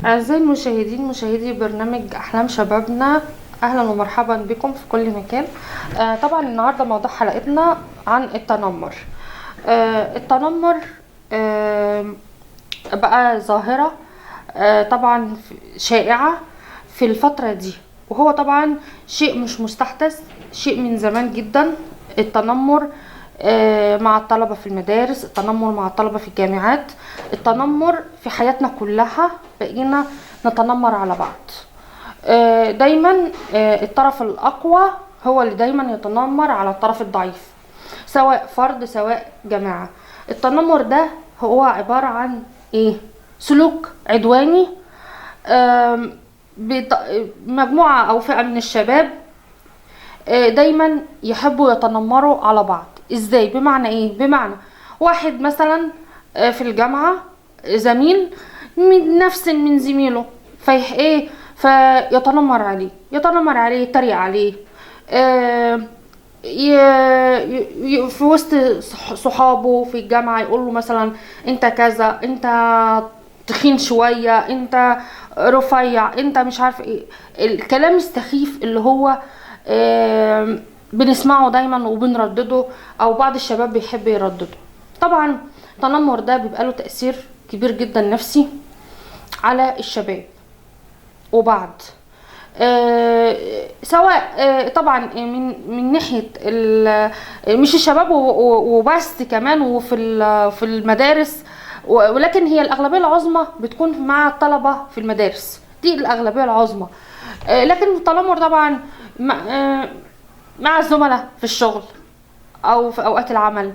أعزائي المشاهدين، مشاهدي برنامج أحلام شبابنا، أهلا ومرحبا بكم في كل مكان. طبعا النهاردة موضوع حلقتنا عن التنمر. التنمر آه بقى ظاهرة طبعا شائعة في الفترة دي، وهو طبعا شيء مش مستحدث، شيء من زمان جدا. التنمر مع الطلبة في المدارس، التنمر مع الطلبة في الجامعات، التنمر في حياتنا كلها، بقينا نتنمر على بعض. دايما الطرف الأقوى هو اللي دايما يتنمر على الطرف الضعيف، سواء فرد سواء جماعة. التنمر ده هو عبارة عن ايه؟ سلوك عدواني. مجموعة او فئة من الشباب دايما يحبوا يتنمروا على بعض. ازاي؟ بمعنى ايه؟ بمعنى واحد مثلا في الجامعة زميل من نفس من زميله، ايه فيتنمر عليه، يتريق عليه في وسط صحابه في الجامعة، يقول له مثلا انت كذا، انت تخين شوية، انت رفيع، انت مش عارف ايه. الكلام السخيف اللي هو بنسمعه دايما وبنردده، او بعض الشباب بيحب يردده. طبعا التنمر ده بيبقى له تأثير كبير جدا نفسي على الشباب وبعض سواء طبعا من ناحيه مش الشباب وبس، كمان في المدارس، ولكن هي الاغلبيه العظمى بتكون مع الطلبه في المدارس، دي الاغلبيه العظمى. لكن التنمر طبعا مع الزملاء في الشغل او في اوقات العمل،